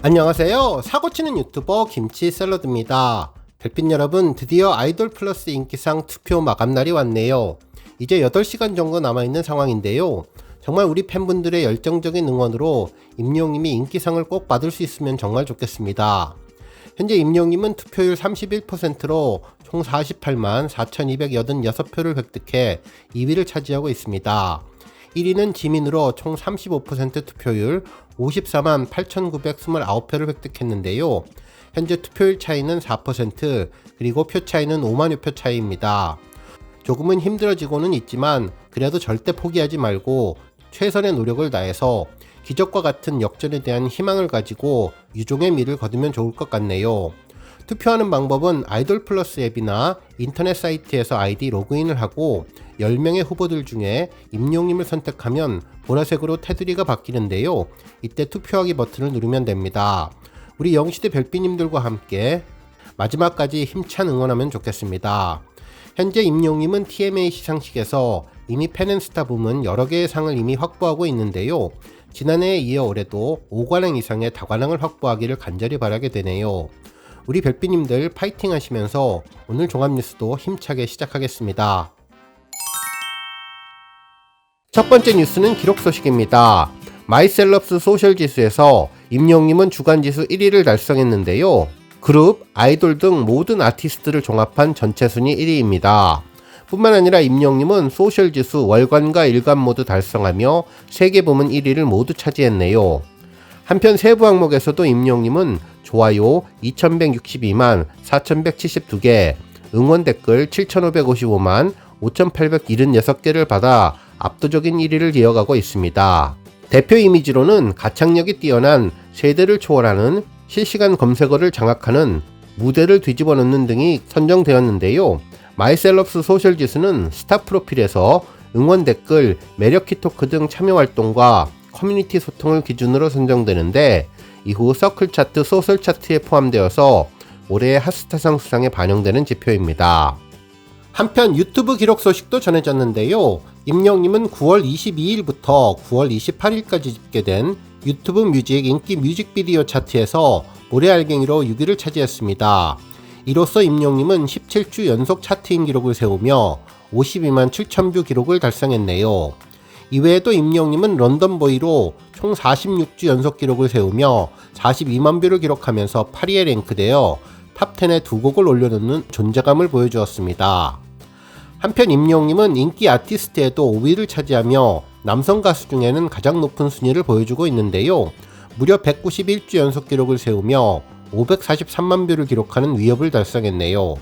안녕하세요. 사고치는 유튜버 김치샐러드입니다. 별빛 여러분, 드디어 아이돌 플러스 인기상 투표 마감날이 왔네요. 이제 8시간 정도 남아있는 상황인데요. 정말 우리 팬분들의 열정적인 응원으로 임영웅님이 인기상을 꼭 받을 수 있으면 정말 좋겠습니다. 현재 임영웅님은 투표율 31%로 총 48만 4,286표를 획득해 2위를 차지하고 있습니다. 1위는 지민으로 총 35% 투표율 54만 8,929표를 획득했는데요. 현재 투표율 차이는 4%, 그리고 표 차이는 5만여 표 차이입니다. 조금은 힘들어지고는 있지만 그래도 절대 포기하지 말고 최선의 노력을 다해서 기적과 같은 역전에 대한 희망을 가지고 유종의 미를 거두면 좋을 것 같네요. 투표하는 방법은 아이돌 플러스 앱이나 인터넷 사이트에서 아이디 로그인을 하고 10명의 후보들 중에 임영웅님을 선택하면 보라색으로 테두리가 바뀌는데요. 이때 투표하기 버튼을 누르면 됩니다. 우리 영시대 별빛님들과 함께 마지막까지 힘찬 응원하면 좋겠습니다. 현재 임영웅님은 TMA 시상식에서 이미 팬앤스타 부문 여러 개의 상을 이미 확보하고 있는데요. 지난해에 이어 올해도 5관왕 이상의 다관왕을 확보하기를 간절히 바라게 되네요. 우리 별빛님들 파이팅 하시면서 오늘 종합뉴스도 힘차게 시작하겠습니다. 첫 번째 뉴스는 기록 소식입니다. 마이셀럽스 소셜 지수에서 임영웅님은 주간지수 1위를 달성했는데요. 그룹, 아이돌 등 모든 아티스트를 종합한 전체 순위 1위입니다. 뿐만 아니라 임영웅님은 소셜 지수 월간과 일간 모두 달성하며 3개 부문 1위를 모두 차지했네요. 한편 세부 항목에서도 임영웅님은 좋아요 2162만 4172개, 응원 댓글 7555만 5876개를 받아 압도적인 1위를 이어가고 있습니다. 대표 이미지로는 가창력이 뛰어난 세대를 초월하는 실시간 검색어를 장악하는 무대를 뒤집어 놓는 등이 선정되었는데요. 마이셀럽스 소셜 지수는 스타 프로필에서 응원 댓글, 매력키 토크 등 참여 활동과 커뮤니티 소통을 기준으로 선정되는데 이후 서클 차트, 소셜 차트에 포함되어서 올해의 핫스타상 수상에 반영되는 지표입니다. 한편 유튜브 기록 소식도 전해졌는데요. 임영웅님은 9월 22일부터 9월 28일까지 집계된 유튜브 뮤직 인기 뮤직비디오 차트에서 올해 알갱이로 6위를 차지했습니다. 이로써 임영웅님은 17주 연속 차트인 기록을 세우며 52만 7천 뷰 기록을 달성했네요. 이외에도 임영웅님은 런던보이로 총 46주 연속 기록을 세우며 42만 뷰를 기록하면서 8위에 랭크되어 탑10에 2곡을 올려놓는 존재감을 보여주었습니다. 한편 임영웅님은 인기 아티스트에도 5위를 차지하며 남성 가수 중에는 가장 높은 순위를 보여주고 있는데요. 무려 191주 연속 기록을 세우며 543만 뷰를 기록하는 위협을 달성했네요.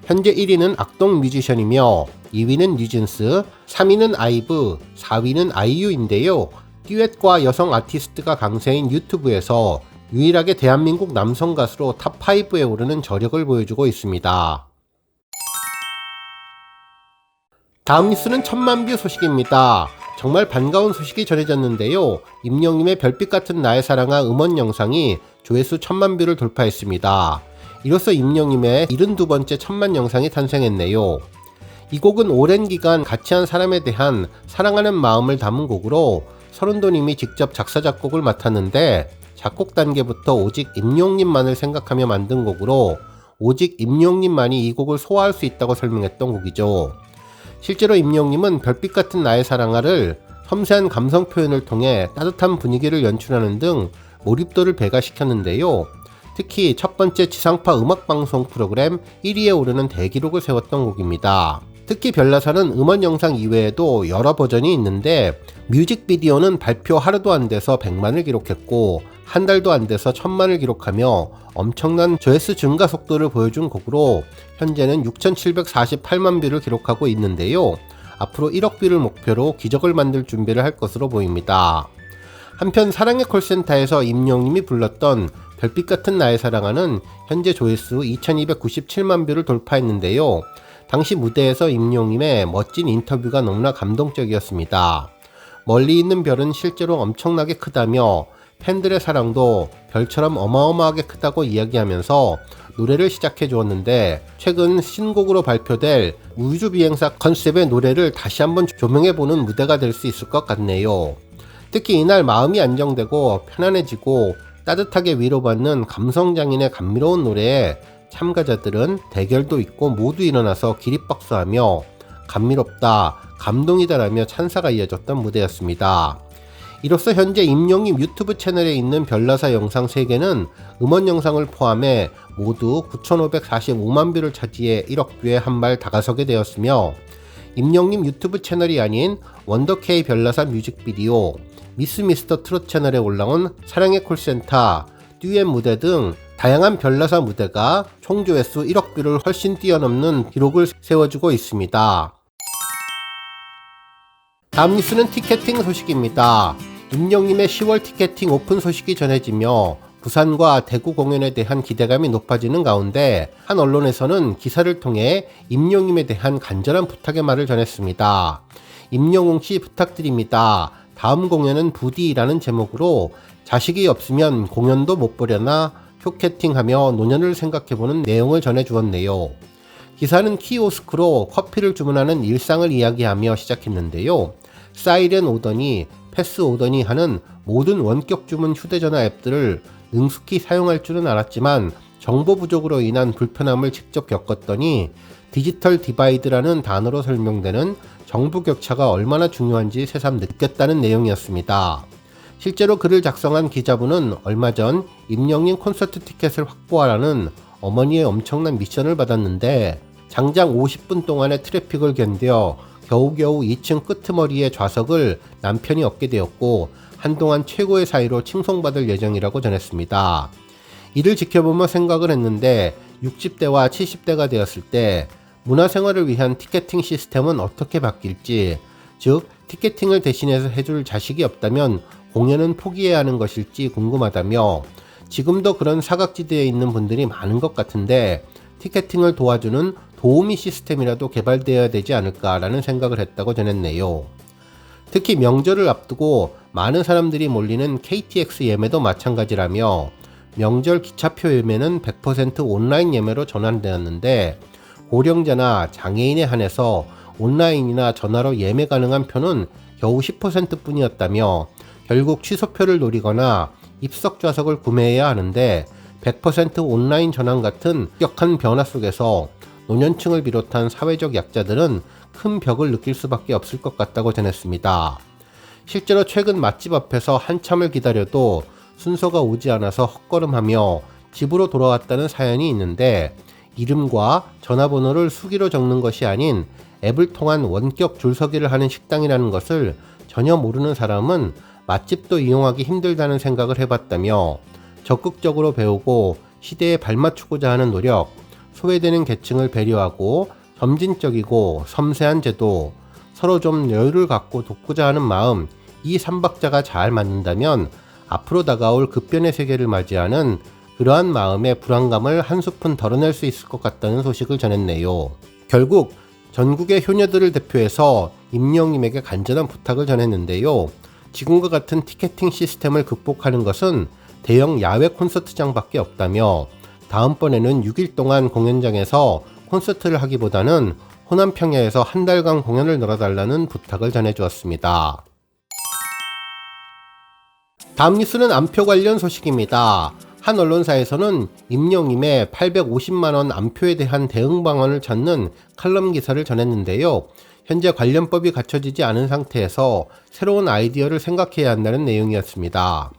현재 1위는 악동 뮤지션이며 2위는 뉴진스, 3위는 아이브, 4위는 아이유인데요. 듀엣과 여성 아티스트가 강세인 유튜브에서 유일하게 대한민국 남성 가수로 탑5에 오르는 저력을 보여주고 있습니다. 다음 뉴스는 1000만 뷰 소식입니다. 정말 반가운 소식이 전해졌는데요. 임영웅님의 별빛 같은 나의 사랑아 음원 영상이 조회수 1000만 뷰를 돌파했습니다. 이로써 임영웅님의 72번째 1000만 영상이 탄생했네요. 이 곡은 오랜 기간 같이 한 사람에 대한 사랑하는 마음을 담은 곡으로 서른도님이 직접 작사 작곡을 맡았는데 작곡 단계부터 오직 임영웅님만을 생각하며 만든 곡으로 오직 임영웅님만이 이 곡을 소화할 수 있다고 설명했던 곡이죠. 실제로 임영웅님은 별빛 같은 나의 사랑아를 섬세한 감성 표현을 통해 따뜻한 분위기를 연출하는 등 몰입도를 배가시켰는데요. 특히 첫 번째 지상파 음악방송 프로그램 1위에 오르는 대기록을 세웠던 곡입니다. 특히 별나사는 음원 영상 이외에도 여러 버전이 있는데 뮤직비디오는 발표 하루도 안 돼서 100만을 기록했고 한 달도 안 돼서 1000만을 기록하며 엄청난 조회수 증가 속도를 보여준 곡으로 현재는 6748만 뷰를 기록하고 있는데요. 앞으로 1억 뷰를 목표로 기적을 만들 준비를 할 것으로 보입니다. 한편 사랑의 콜센터에서 임영웅님이 불렀던 별빛 같은 나의 사랑아는 현재 조회수 2297만 뷰를 돌파했는데요. 당시 무대에서 임영웅님의 멋진 인터뷰가 너무나 감동적이었습니다. 멀리 있는 별은 실제로 엄청나게 크다며 팬들의 사랑도 별처럼 어마어마하게 크다고 이야기하면서 노래를 시작해 주었는데 최근 신곡으로 발표될 우주비행사 컨셉의 노래를 다시 한번 조명해보는 무대가 될 수 있을 것 같네요. 특히 이날 마음이 안정되고 편안해지고 따뜻하게 위로받는 감성장인의 감미로운 노래에 참가자들은 대결도 있고 모두 일어나서 기립박수하며 감미롭다, 감동이다라며 찬사가 이어졌던 무대였습니다. 이로써 현재 임영님 유튜브 채널에 있는 별나사 영상 3개는 음원 영상을 포함해 모두 9,545만 뷰를 차지해 1억 뷰에 한 발 다가서게 되었으며, 임영님 유튜브 채널이 아닌 원더K 별나사 뮤직비디오, 미스 미스터 트롯 채널에 올라온 사랑의 콜센터, 듀엣 무대 등 다양한 별나사 무대가 총 조회수 1억 뷰를 훨씬 뛰어넘는 기록을 세워주고 있습니다. 다음 뉴스는 티켓팅 소식입니다. 임영님의 10월 티켓팅 오픈 소식이 전해지며 부산과 대구 공연에 대한 기대감이 높아지는 가운데 한 언론에서는 기사를 통해 임영님에 대한 간절한 부탁의 말을 전했습니다. 임영웅씨 부탁드립니다. 다음 공연은 부디라는 제목으로 자식이 없으면 공연도 못 보려나 쇼캐팅하며 노년을 생각해보는 내용을 전해주었네요. 기사는 키오스크로 커피를 주문하는 일상을 이야기하며 시작했는데요. 사이렌 오더니 패스 오더니 하는 모든 원격 주문 휴대전화 앱들을 능숙히 사용할 줄은 알았지만 정보 부족으로 인한 불편함을 직접 겪었더니 디지털 디바이드라는 단어로 설명되는 정보 격차가 얼마나 중요한지 새삼 느꼈다는 내용이었습니다. 실제로 글을 작성한 기자분은 얼마 전 임영님 콘서트 티켓을 확보하라는 어머니의 엄청난 미션을 받았는데 장장 50분 동안의 트래픽을 견뎌 겨우겨우 2층 끄트머리의 좌석을 남편이 얻게 되었고 한동안 최고의 사이로 칭송받을 예정이라고 전했습니다. 이를 지켜보며 생각을 했는데 60대와 70대가 되었을 때 문화생활을 위한 티켓팅 시스템은 어떻게 바뀔지, 즉 티켓팅을 대신해서 해줄 자식이 없다면 공연은 포기해야 하는 것일지 궁금하다며, 지금도 그런 사각지대에 있는 분들이 많은 것 같은데 티켓팅을 도와주는 도우미 시스템이라도 개발되어야 되지 않을까라는 생각을 했다고 전했네요. 특히 명절을 앞두고 많은 사람들이 몰리는 KTX 예매도 마찬가지라며 명절 기차표 예매는 100% 온라인 예매로 전환되었는데 고령자나 장애인에 한해서 온라인이나 전화로 예매 가능한 표는 겨우 10% 뿐이었다며 결국 취소표를 노리거나 입석 좌석을 구매해야 하는데 100% 온라인 전환 같은 급격한 변화 속에서 노년층을 비롯한 사회적 약자들은 큰 벽을 느낄 수밖에 없을 것 같다고 전했습니다. 실제로 최근 맛집 앞에서 한참을 기다려도 순서가 오지 않아서 헛걸음하며 집으로 돌아왔다는 사연이 있는데, 이름과 전화번호를 수기로 적는 것이 아닌 앱을 통한 원격 줄서기를 하는 식당이라는 것을 전혀 모르는 사람은 맛집도 이용하기 힘들다는 생각을 해봤다며 적극적으로 배우고 시대에 발맞추고자 하는 노력, 소외되는 계층을 배려하고 점진적이고 섬세한 제도, 서로 좀 여유를 갖고 돕고자 하는 마음, 이 삼박자가 잘 맞는다면 앞으로 다가올 급변의 세계를 맞이하는 그러한 마음의 불안감을 한 스푼 덜어낼 수 있을 것 같다는 소식을 전했네요. 결국 전국의 효녀들을 대표해서 임영님에게 간절한 부탁을 전했는데요. 지금과 같은 티켓팅 시스템을 극복하는 것은 대형 야외 콘서트장밖에 없다며 다음번에는 6일 동안 공연장에서 콘서트를 하기보다는 호남 평야에서 한 달간 공연을 넣어달라는 부탁을 전해주었습니다. 다음 뉴스는 안표 관련 소식입니다. 한 언론사에서는 임영님의 850만원 안표에 대한 대응 방안을 찾는 칼럼 기사를 전했는데요. 현재 관련법이 갖춰지지 않은 상태에서 새로운 아이디어를 생각해야 한다는 내용이었습니다.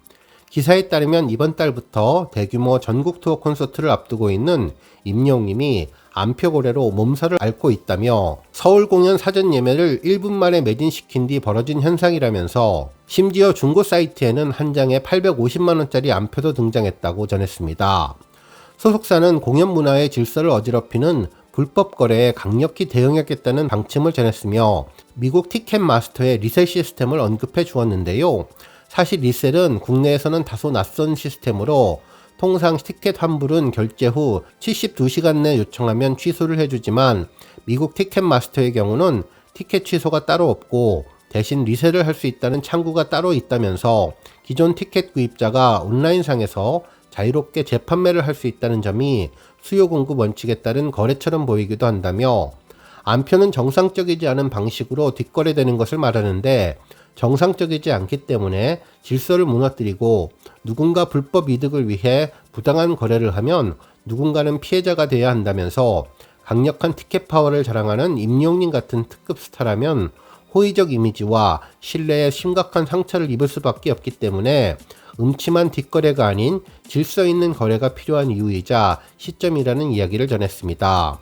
기사에 따르면 이번 달부터 대규모 전국 투어 콘서트를 앞두고 있는 임영님이 안표 고래로 몸살을 앓고 있다며 서울 공연 사전 예매를 1분 만에 매진시킨 뒤 벌어진 현상이라면서 심지어 중고 사이트에는 한 장에 850만원짜리 안표도 등장했다고 전했습니다. 소속사는 공연 문화의 질서를 어지럽히는 불법 거래에 강력히 대응하겠다는 방침을 전했으며 미국 티켓마스터의 리셀 시스템을 언급해 주었는데요. 사실 리셀은 국내에서는 다소 낯선 시스템으로 통상 티켓 환불은 결제 후 72시간 내 요청하면 취소를 해주지만 미국 티켓마스터의 경우는 티켓 취소가 따로 없고 대신 리셀을 할 수 있다는 창구가 따로 있다면서 기존 티켓 구입자가 온라인상에서 자유롭게 재판매를 할 수 있다는 점이 수요 공급 원칙에 따른 거래처럼 보이기도 한다며 안표는 정상적이지 않은 방식으로 뒷거래되는 것을 말하는데 정상적이지 않기 때문에 질서를 무너뜨리고 누군가 불법 이득을 위해 부당한 거래를 하면 누군가는 피해자가 되어야 한다면서 강력한 티켓 파워를 자랑하는 임영웅 같은 특급 스타라면 호의적 이미지와 신뢰에 심각한 상처를 입을 수밖에 없기 때문에 음침한 뒷거래가 아닌 질서 있는 거래가 필요한 이유이자 시점이라는 이야기를 전했습니다.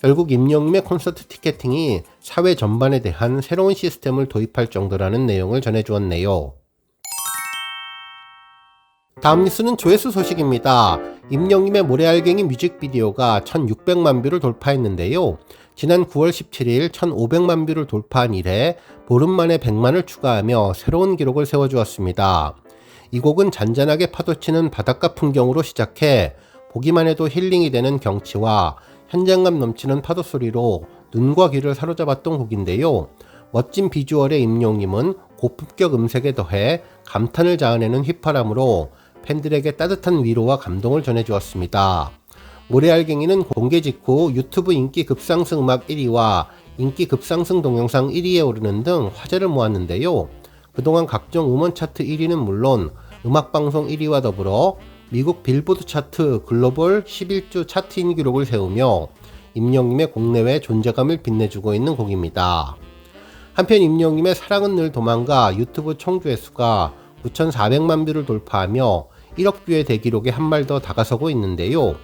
결국 임영웅의 콘서트 티켓팅이 사회 전반에 대한 새로운 시스템을 도입할 정도라는 내용을 전해주었네요. 다음 뉴스는 조회수 소식입니다. 임영웅의 모래알갱이 뮤직비디오가 1600만 뷰를 돌파했는데요. 지난 9월 17일 1500만 뷰를 돌파한 이래 보름 만에 100만을 추가하며 새로운 기록을 세워주었습니다. 이 곡은 잔잔하게 파도치는 바닷가 풍경으로 시작해 보기만 해도 힐링이 되는 경치와 현장감 넘치는 파도 소리로 눈과 귀를 사로잡았던 곡인데요. 멋진 비주얼의 임영웅은 고품격 음색에 더해 감탄을 자아내는 휘파람으로 팬들에게 따뜻한 위로와 감동을 전해주었습니다. 모래알갱이는 공개 직후 유튜브 인기 급상승 음악 1위와 인기 급상승 동영상 1위에 오르는 등 화제를 모았는데요. 그동안 각종 음원 차트 1위는 물론 음악방송 1위와 더불어 미국 빌보드 차트 글로벌 11주 차트인 기록을 세우며 임영웅의 국내외 존재감을 빛내주고 있는 곡입니다. 한편 임영웅의 사랑은 늘 도망가 유튜브 총조회수가 9,400만 뷰를 돌파하며 1억 뷰의 대기록에 한 발 더 다가서고 있는데요.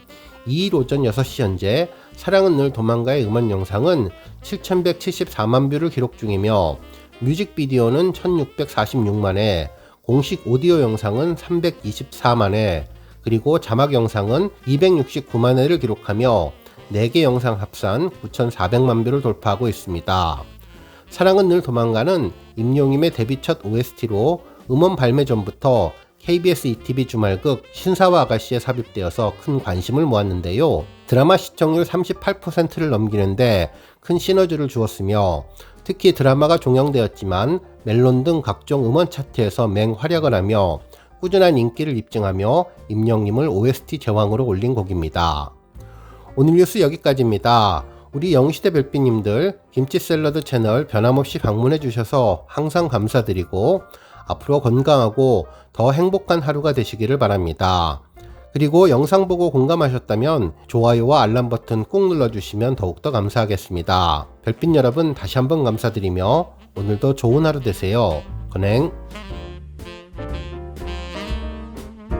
2일 오전 6시 현재 사랑은 늘 도망가의 음원 영상은 7,174만 뷰를 기록 중이며 뮤직비디오는 1,646만회, 공식 오디오 영상은 324만회, 그리고 자막 영상은 269만회를 기록하며 4개 영상 합산 9,400만 뷰를 돌파하고 있습니다. 사랑은 늘 도망가는 임영웅의 데뷔 첫 OST로 음원 발매 전부터 KBS ETV 주말극 신사와 아가씨에 삽입되어서 큰 관심을 모았는데요. 드라마 시청률 38%를 넘기는데 큰 시너지를 주었으며 특히 드라마가 종영되었지만 멜론 등 각종 음원 차트에서 맹활약을 하며 꾸준한 인기를 입증하며 임영웅을 OST 제왕으로 올린 곡입니다. 오늘 뉴스 여기까지입니다. 우리 영웅시대 별빛님들 김치샐러드 채널 변함없이 방문해 주셔서 항상 감사드리고 앞으로 건강하고 더 행복한 하루가 되시기를 바랍니다. 그리고 영상 보고 공감하셨다면 좋아요와 알람 버튼 꾹 눌러주시면 더욱더 감사하겠습니다. 별빛 여러분 다시 한번 감사드리며 오늘도 좋은 하루 되세요. 건행.